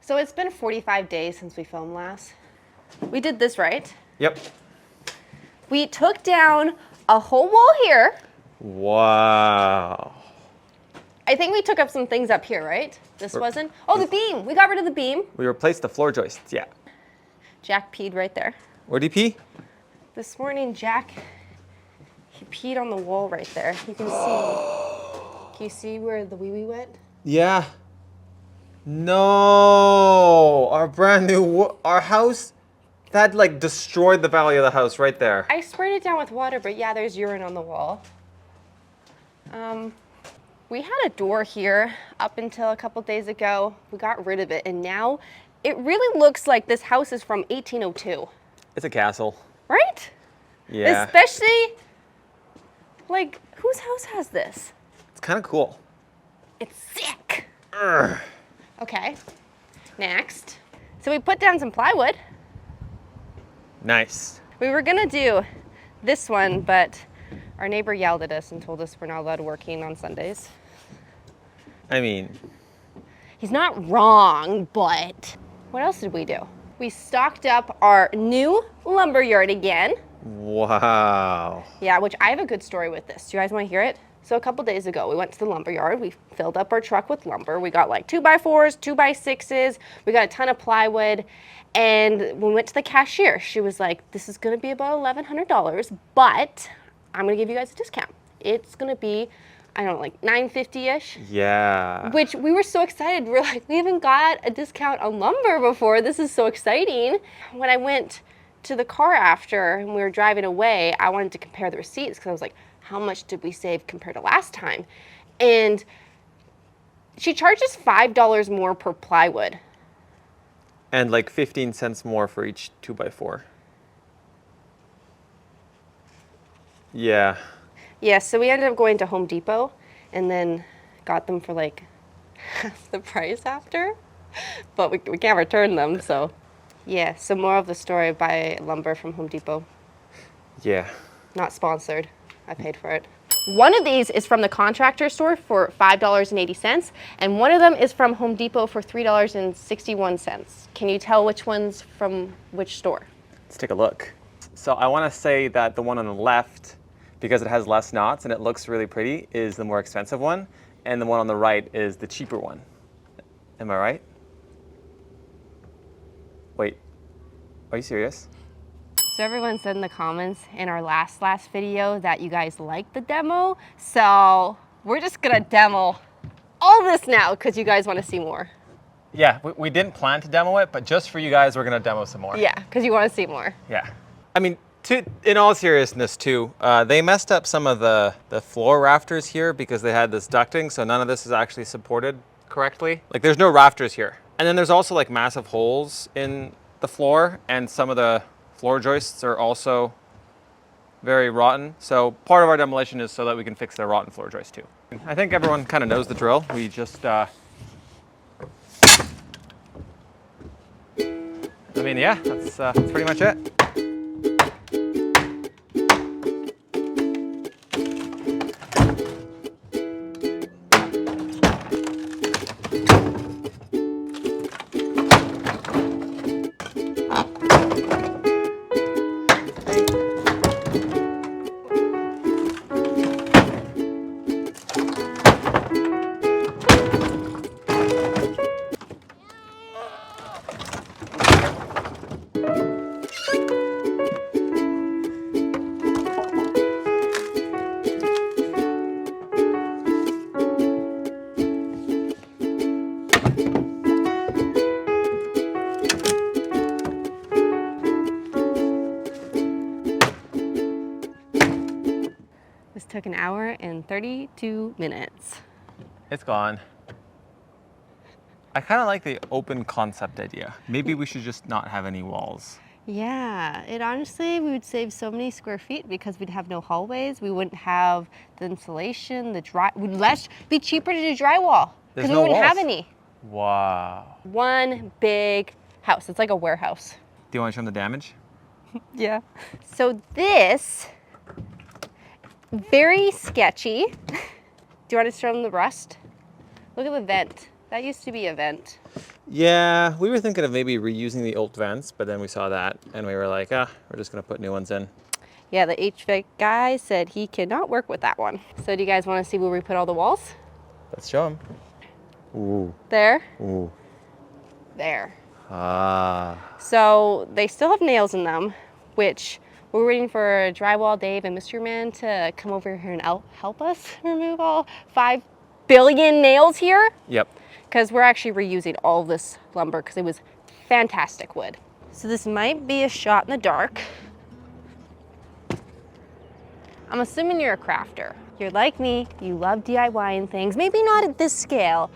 So it's been 45 days since we filmed last. We did this, right? Yep. We took down a whole wall here. Wow. I think we took up some things up here, right? This wasn't? Oh, the beam. We got rid of the beam. We replaced the floor joists, yeah. Jack peed right there. Where'd he pee? This morning, Jack, he peed on the wall right there. You can see. Can you see where the wee-wee went? Yeah. No, our brand new, our house, that like destroyed the value of the house right there. I sprayed it down with water, but yeah, there's urine on the wall. We had a door here up until a couple days ago. We got rid of it, and now it really looks like this house is from 1802. It's a castle. Right? Yeah. Especially, like, whose house has this? It's kind of cool. It's sick. Urgh. Okay, next. So we put down some plywood. Nice. We were gonna do this one, but our neighbor yelled at us and told us we're not allowed working on Sundays. I mean, He's not wrong, but what else did we do? We stocked up our new lumber yard again. wow. Yeah, which I have a good story with this. Do you guys want to hear it? So a couple days ago, we went to the lumber yard. We filled up our truck with lumber. We got like 2x4s, 2x6s. We got a ton of plywood. And when we went to the cashier, she was like, this is gonna be about $1,100, but I'm gonna give you guys a discount. It's gonna be, I don't know, like $9.50-ish. Yeah. Which we were so excited. We're like, we haven't got a discount on lumber before. This is so exciting. When I went to the car after and we were driving away, I wanted to compare the receipts because I was like, how much did we save compared to last time? And she charges $5 more per plywood. And like 15 cents more for each 2x4. Yeah. Yeah, so we ended up going to Home Depot and then got them for like half the price after. But we can't return them, so. Yeah, so more of the story, buy lumber from Home Depot. Yeah. Not sponsored. I paid for it. One of these is from the contractor store for $5.80, and one of them is from Home Depot for $3.61. Can you tell which one's from which store? Let's take a look. So I want to say that the one on the left, because it has less knots and it looks really pretty, is the more expensive one, and the one on the right is the cheaper one. Am I right? Wait, are you serious? So everyone said in the comments in our last video that you guys liked the demo, so we're just gonna demo all this now because you guys want to see more. Yeah, we didn't plan to demo it, but just for you guys, we're gonna demo some more. Yeah, because you want to see more. Yeah. I mean, in all seriousness too, they messed up some of the floor rafters here because they had this ducting, so none of this is actually supported correctly. Like there's no rafters here. And then there's also like massive holes in the floor, and some of the floor joists are also very rotten. So part of our demolition is so that we can fix their rotten floor joists too. I think everyone kind of knows the drill. We just, I mean, yeah, that's pretty much it. This took 1 hour and 32 minutes. It's gone. I kind of like the open concept idea. Maybe we should just not have any walls. Yeah, it honestly, we would save so many square feet because we'd have no hallways. We wouldn't have the insulation, would be cheaper to do drywall because we wouldn't have any. Wow. One big house. It's like a warehouse. Do you want to show them the damage? Yeah. So this, very sketchy. Do you want to show them the rust? Look at the vent. That used to be a vent. Yeah, we were thinking of maybe reusing the old vents, but then we saw that and we were like, we're just gonna put new ones in. Yeah, the HVAC guy said he cannot work with that one. So do you guys want to see where we put all the walls? Let's show them. Ooh. There. Ooh. There. Ah. So they still have nails in them, which we're waiting for Drywall Dave and Mystery Man to come over here and help us remove all 5 billion nails here. Yep. Because we're actually reusing all of this lumber because it was fantastic wood. So this might be a shot in the dark. I'm assuming you're a crafter. You're like me, you love DIYing things, maybe not at this scale,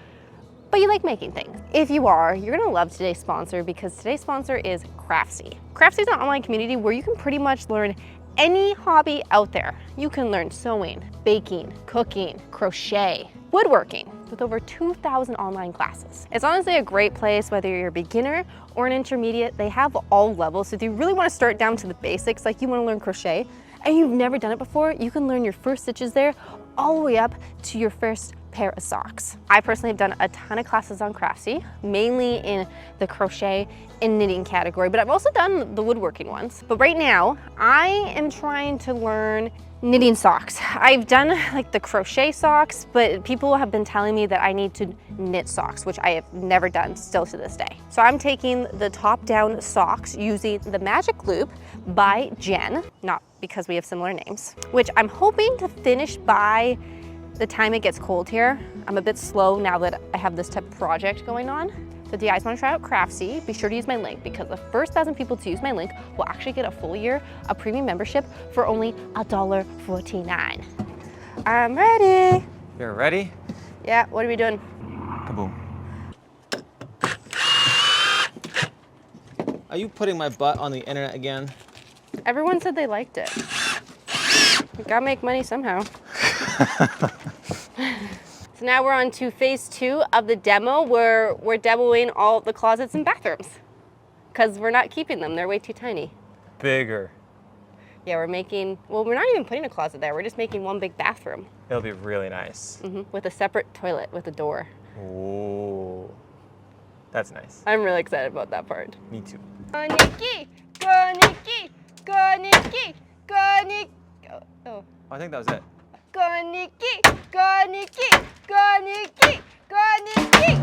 but you like making things. If you are, you're gonna love today's sponsor because today's sponsor is Craftsy. Craftsy is an online community where you can pretty much learn any hobby out there. You can learn sewing, baking, cooking, crochet, woodworking, with over 2,000 online classes. It's honestly a great place whether you're a beginner or an intermediate. They have all levels. So if you really wanna start down to the basics, like you wanna learn crochet, and you've never done it before, you can learn your first stitches there all the way up to your first pair of socks. I personally have done a ton of classes on Craftsy, mainly in the crochet and knitting category, but I've also done the woodworking ones. But right now, I am trying to learn knitting socks. I've done like the crochet socks, but people have been telling me that I need to knit socks, which I have never done still to this day. So I'm taking the top-down socks using the Magic Loop by Jen, not because we have similar names, which I'm hoping to finish by the time it gets cold here. I'm a bit slow now that I have this type of project going on. So if you guys want to try out Craftsy, be sure to use my link because the first 1,000 people to use my link will actually get a full year of premium membership for only $1.49. I'm ready. You're ready? Yeah, what are we doing? Kaboom. Are you putting my butt on the internet again? Everyone said they liked it. We gotta make money somehow. So now we're on to phase 2 of the demo where we're demoing all the closets and bathrooms because we're not keeping them. They're way too tiny. Bigger. Yeah, we're making, well, we're not even putting a closet there. We're just making one big bathroom. It'll be really nice. With a separate toilet with a door. Ooh. That's nice. I'm really excited about that part. Me too. Go Nikki! Go Nikki! Go Nikki! Go Nikki! Oh. I think that was it. Go Nikki! Go Nikki! Go Nikki! Go Nikki!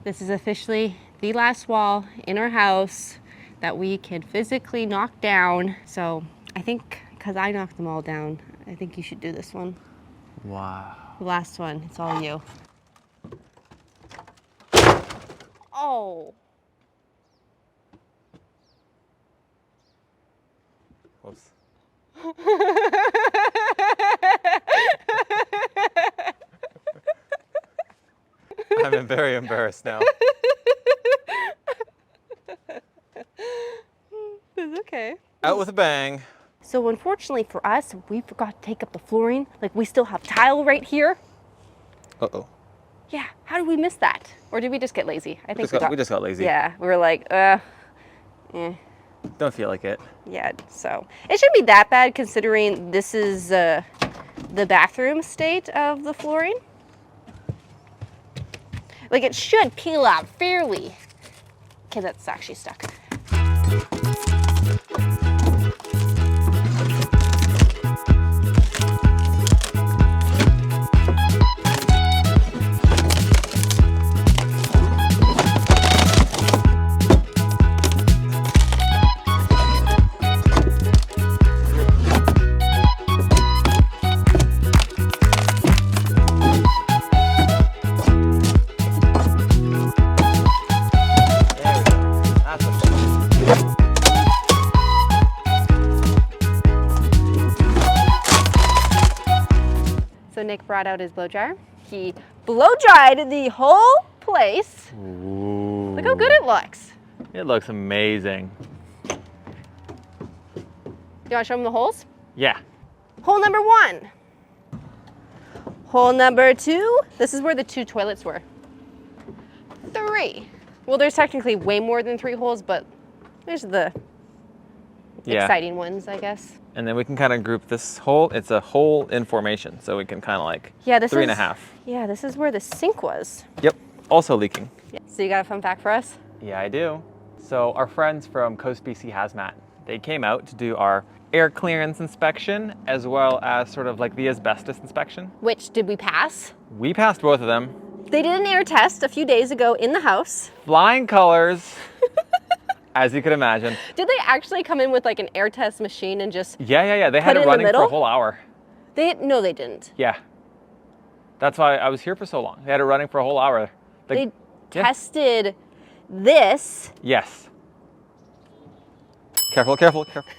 This is officially the last wall in our house that we can physically knock down. So I think, because I knocked them all down, I think you should do this one. Wow. The last one, it's all you. Oh. Whoops. I'm very embarrassed now. It's okay. Out with a bang. So unfortunately for us, we forgot to take up the flooring. Like we still have tile right here. Uh-oh. Yeah, how did we miss that? Or did we just get lazy? I think We just got lazy. Yeah, we were like, Don't feel like it. Yeah, so it shouldn't be that bad considering this is the bathroom state of the flooring. Like it should peel out fairly. Okay, that's actually stuck. There we go. That's what So Nick brought out his blow dryer. He blow dried the whole place. Ooh. Look how good it looks. It looks amazing. You want to show them the holes? Yeah. Hole number 1. Hole number 2. This is where the 2 toilets were. 3. Well, there's technically way more than 3 holes, but there's the exciting ones, I guess. And then we can kind of group this hole. It's a hole in formation, so we can kind of like 3.5. Yeah, this is where the sink was. Yep, also leaking. Yeah. So you got a fun fact for us? Yeah, I do. So our friends from Coast BC Hazmat, they came out to do our air clearance inspection as well as sort of like the asbestos inspection. Which did we pass? We passed both of them. They did an air test a few days ago in the house. Flying colors, as you could imagine. Did they actually come in with like an air test machine and just Yeah. They had put it it in the running for a middle? whole hour. No, they didn't. Yeah. That's why I was here for so long. They had it running for a whole hour. They tested this. Yes. Careful, careful, careful.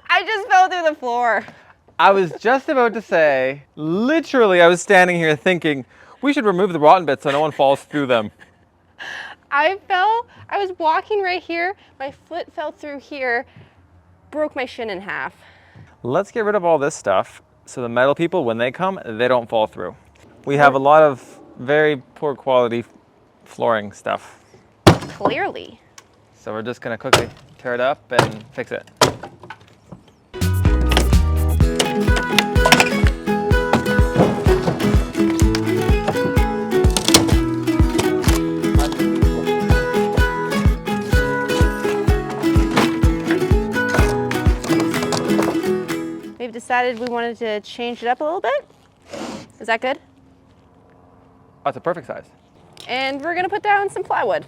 I just fell through the floor. I was just about to say, literally, I was standing here thinking, we should remove the rotten bits so no one falls through them. I was walking right here, my foot fell through here, broke my shin in half. Let's get rid of all this stuff so the metal people, when they come, they don't fall through. We have a lot of very poor quality flooring stuff. Clearly. So we're just gonna quickly tear it up and fix it. We've decided we wanted to change it up a little bit. Is that good? That's a perfect size. And we're gonna put down some plywood.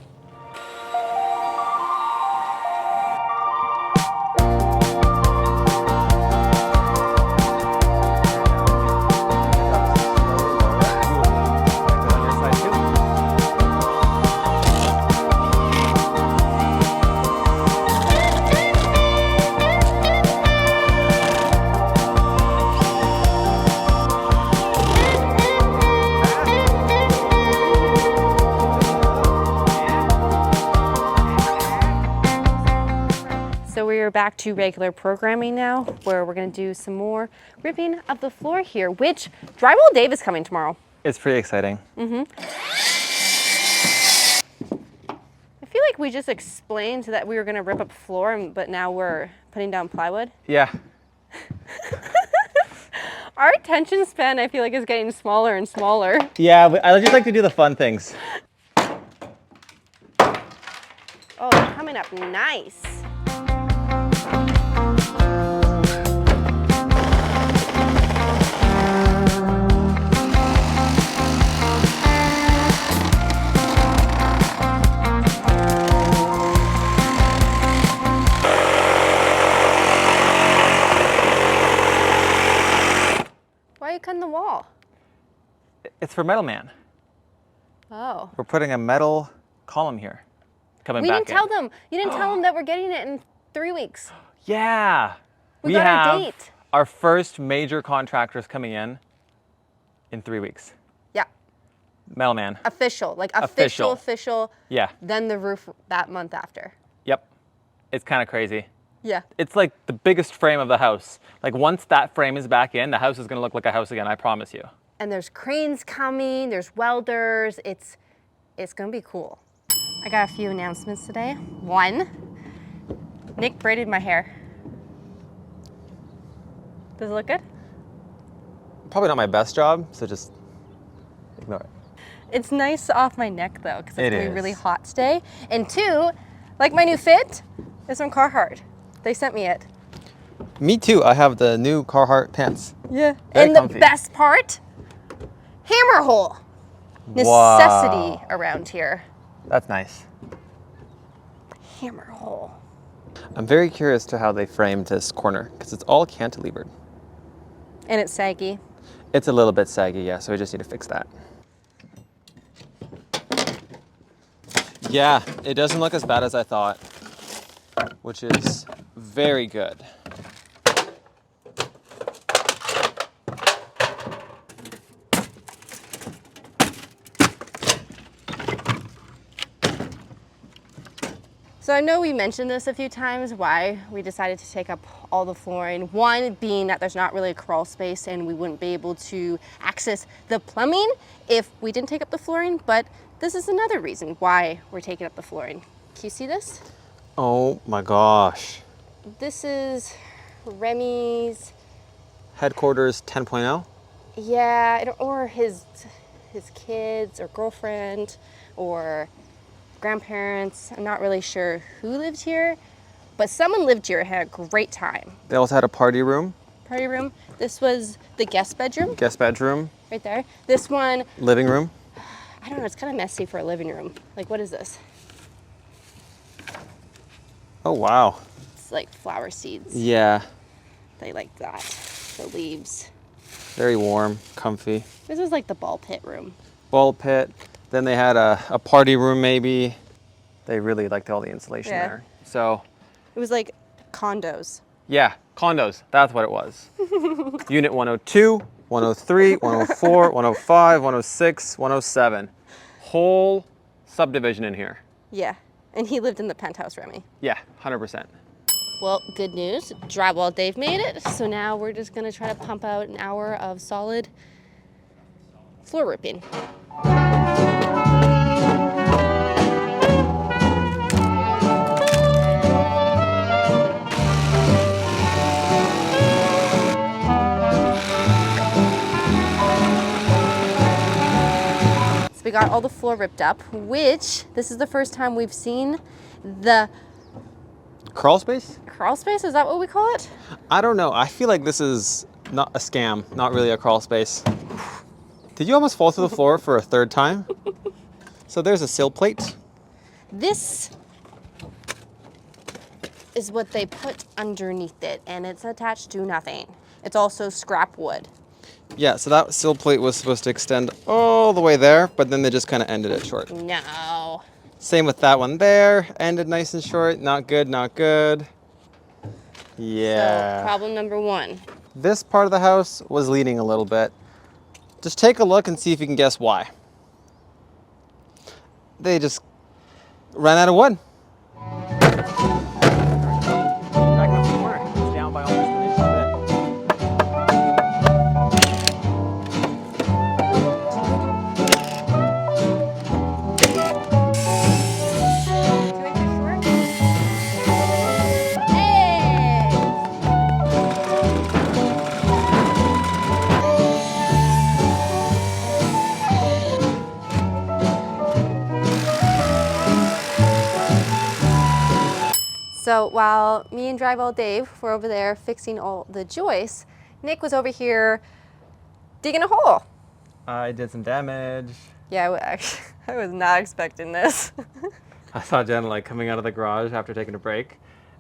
So we're back to regular programming now, where we're gonna do some more ripping of the floor here, which Drywall Dave is coming tomorrow. It's pretty exciting. I feel like we just explained that we were gonna rip up the floor, but now we're putting down plywood. Yeah. Our attention span, I feel like, is getting smaller and smaller. Yeah, I just like to do the fun things. Oh, they're coming up nice. Why are you cutting the wall? It's for Metal Man. Oh. We're putting a metal column here. Coming We back didn't tell them. You didn't tell them that we're getting it in 3 weeks. Yeah. We got our date. Our first major contractors coming in 3 weeks. Yeah. Metal Man. Official. Like Official. official. Yeah. Then the roof that month after. Yep. It's kind of crazy. Yeah. It's like the biggest frame of the house. Like once that frame is back in, the house is going to look like a house again, I promise you. And there's cranes coming, there's welders. It's going to be cool. I got a few announcements today. 1, Nick braided my hair. Does it look good? Probably not my best job, so just ignore it. It's nice off my neck though, because it's It going to be is. really hot today. And 2, like my new fit is from Carhartt. They sent me it. Me too. I have the new Carhartt pants. Yeah. Very And comfy. the best part, hammer hole. Necessity Wow. around here. That's nice. Hammer hole. I'm very curious to how they framed this corner because it's all cantilevered. And it's saggy. It's a little bit saggy, yeah, so we just need to fix that. Yeah, it doesn't look as bad as I thought, which is very good. So I know we mentioned this a few times, why we decided to take up all the flooring. One being that there's not really a crawl space and we wouldn't be able to access the plumbing if we didn't take up the flooring, but this is another reason why we're taking up the flooring. Can you see this? Oh my gosh. This is Remy's, Headquarters 10.0? yeah, or his kids or girlfriend or grandparents. I'm not really sure who lived here, but someone lived here and had a great time. They also had a party room. Party room. This was the guest bedroom. Guest bedroom. Right there. This one, Living room. I don't know, it's kind of messy for a living room. Like, what is this? Oh, wow. It's like flower seeds. Yeah. They like that. The leaves. Very warm, comfy. This is like the ball pit room. Ball pit. Then they had a party room maybe. They really liked all the insulation there. So, It was like condos. yeah, condos. That's what it was. Unit 102, 103, 104, 105, 106, 107. Whole subdivision in here. Yeah. And he lived in the penthouse, Remy. Yeah, 100%. Well, good news. Drywall Dave made it. So now we're just going to try to pump out an hour of solid floor ripping. We got all the floor ripped up, which this is the first time we've seen the Crawl space? crawl space. Is that what we call it? I don't know. I feel like this is not a scam, not really a crawl space. Did you almost fall through the floor for a third time? So there's a sill plate. This is what they put underneath it, and it's attached to nothing. It's also scrap wood. Yeah, so that sill plate was supposed to extend all the way there, but then they just kind of ended it short. No. Same with that one there. Ended nice and short. Not good, not good. Yeah. So, problem number one. This part of the house was leaning a little bit. Just take a look and see if you can guess why. They just ran out of wood. Back in the corner. It's down by almost an inch a bit. So while me and Drywall Dave were over there fixing all the joists, Nick was over here digging a hole. I did some damage. Yeah, I was not expecting this. I saw Jenna like coming out of the garage after taking a break,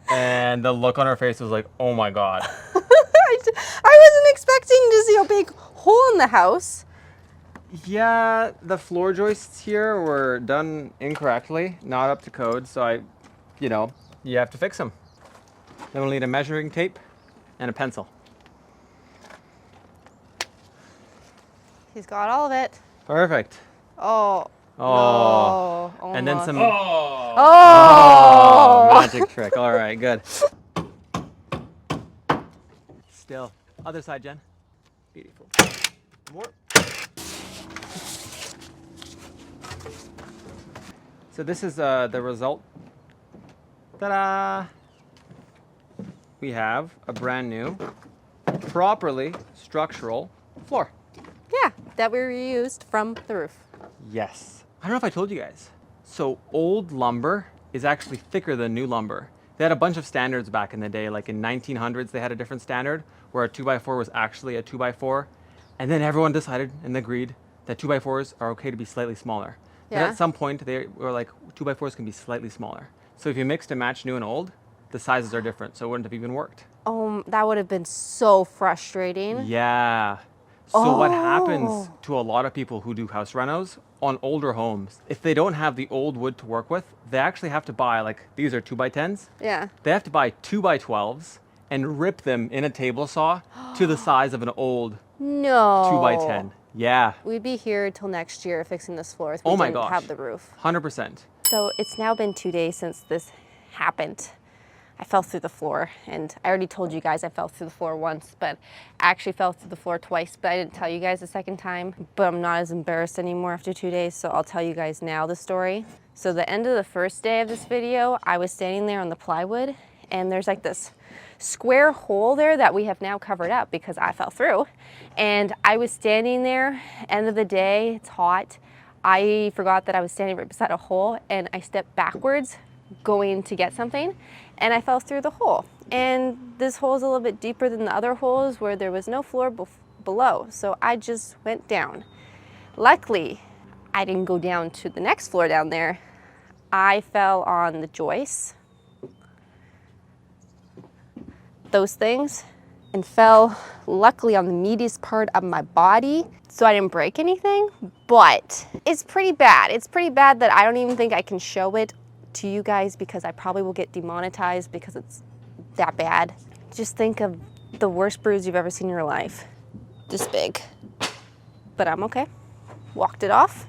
and the look on her face was like, oh my God. I wasn't expecting to see a big hole in the house. Yeah, the floor joists here were done incorrectly, not up to code, so you have to fix them. Then we'll need a measuring tape and a pencil. He's got all of it. Perfect. Oh. Oh. No. And then some Oh. magic trick. All right, good. Still. Other side, Jen. Beautiful. More. So this is the result. Ta-da! We have a brand new, properly structural floor. Yeah, that we reused from the roof. Yes. I don't know if I told you guys. So old lumber is actually thicker than new lumber. They had a bunch of standards back in the day, like in 1900s they had a different standard where a 2x4 was actually a 2x4. And then everyone decided and agreed that 2x4s are okay to be slightly smaller. Then Yeah. at some point they were like, 2x4s can be slightly smaller. So if you mixed and matched new and old, the sizes are different, so it wouldn't have even worked. That would have been so frustrating. Yeah. So what happens to a lot of people who do house renos on older homes, if they don't have the old wood to work with, they actually have to buy, like these are 2x10s. Yeah. They have to buy 2x12s and rip them in a table saw to the size of an old No. 2x10. Yeah. We'd be here till next year fixing this floor if Oh we my didn't gosh. have the roof. 100%. So it's now been 2 days since this happened. I fell through the floor, and I already told you guys I fell through the floor once, but I actually fell through the floor twice, but I didn't tell you guys the second time. But I'm not as embarrassed anymore after 2 days, so I'll tell you guys now the story. So the end of the first day of this video, I was standing there on the plywood, and there's like this square hole there that we have now covered up because I fell through. And I was standing there, end of the day, it's hot. I forgot that I was standing right beside a hole, and I stepped backwards going to get something, and I fell through the hole. And this hole is a little bit deeper than the other holes where there was no floor below, so I just went down. Luckily, I didn't go down to the next floor down there. I fell on the joists, those things, and fell luckily on the meatiest part of my body, so I didn't break anything, but it's pretty bad. It's pretty bad that I don't even think I can show it to you guys because I probably will get demonetized because it's that bad. Just think of the worst bruise you've ever seen in your life. This big. But I'm okay. Walked it off.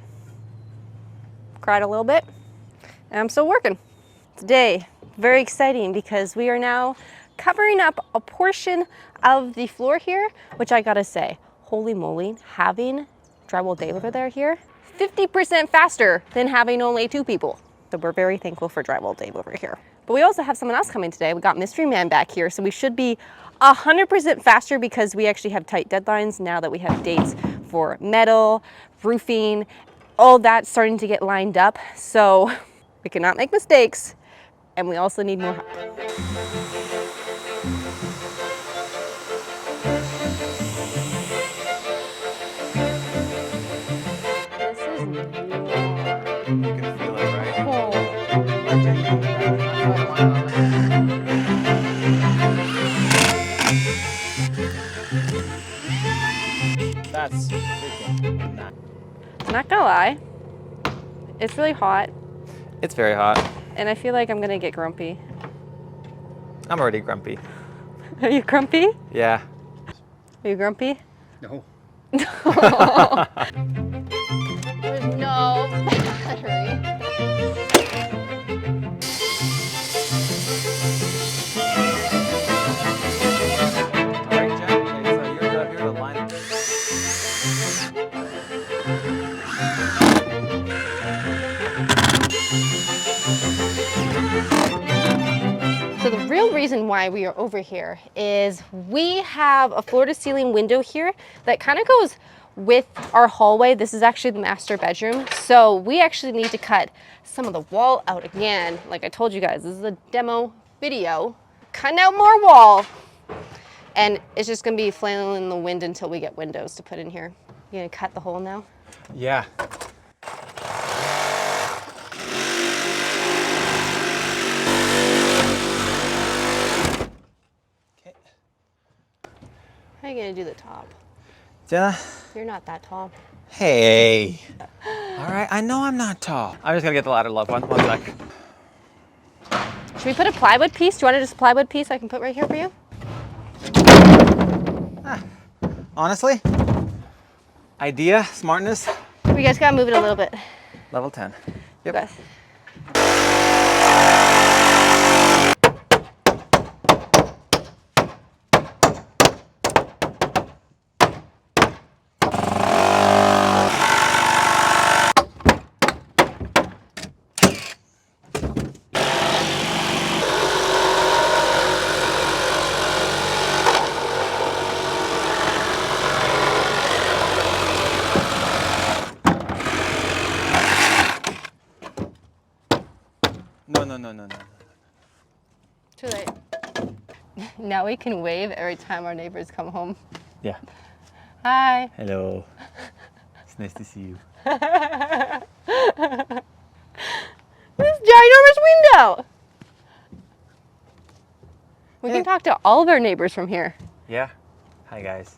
Cried a little bit. And I'm still working. Today, very exciting because we are now covering up a portion of the floor here, which I gotta say, holy moly, having drywall day over there here, 50% faster than having only 2 people. So we're very thankful for drywall Dave over here. But we also have someone else coming today. We got Mystery Man back here, so we should be 100% faster because we actually have tight deadlines now that we have dates for metal, roofing, all that starting to get lined up. So we cannot make mistakes, and we also need more help. This is You can feel it, right? That's freaking nuts. Not gonna lie, it's really hot, It's very hot. and I feel like I'm gonna get grumpy. I'm already grumpy. Are you grumpy? Yeah. Are you grumpy? No. There's no battery. Right, Jen? Okay, so you're here to line up. So the real reason why we are over here is we have a floor-to-ceiling window here that kind of goes with our hallway. This is actually the master bedroom. So we actually need to cut some of the wall out again. Like I told you guys, this is a demo video. Cutting out more wall. And it's just gonna be flailing in the wind until we get windows to put in here. You gonna cut the hole now? Yeah. Okay. How are you gonna do the top? Jenna? You're not that tall. Hey. All right, I know I'm not tall. I'm just gonna get the ladder, love. One sec. Should we put a plywood piece? Do you want just a plywood piece I can put right here for you? Honestly, idea, smartness, We guys gotta move it a little bit. level 10. You guys. No. Too late. Now we can wave every time our neighbors come home. Yeah. Hi. Hello. It's nice to see you. This ginormous window. We can talk to all of our neighbors from here. Yeah. Hi, guys.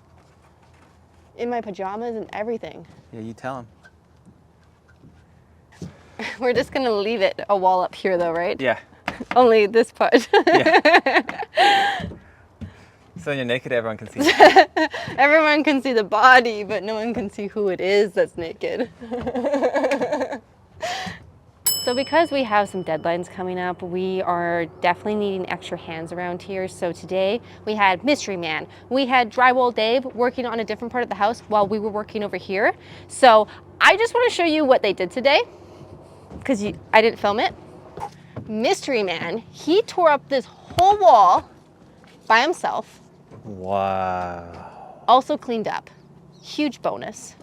In my pajamas and everything. Yeah, you tell them. We're just gonna leave it a wall up here though, right? Yeah. Only this part. Yeah. So when you're naked, everyone can see. Everyone can see the body, but no one can see who it is that's naked. So because we have some deadlines coming up, we are definitely needing extra hands around here. So today we had Mystery Man, we had Drywall Dave working on a different part of the house while we were working over here. So I just want to show you what they did today because I didn't film it. Mystery Man, he tore up this whole wall by himself. Wow. Also cleaned up. Huge bonus.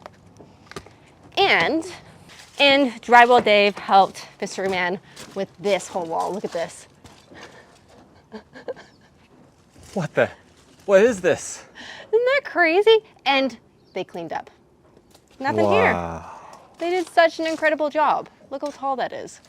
And Drywall Dave helped Mystery Man with this whole wall. Look at this. What is this? Isn't that crazy? And they cleaned up. Nothing here. Wow. They did such an incredible job. Look how tall that is.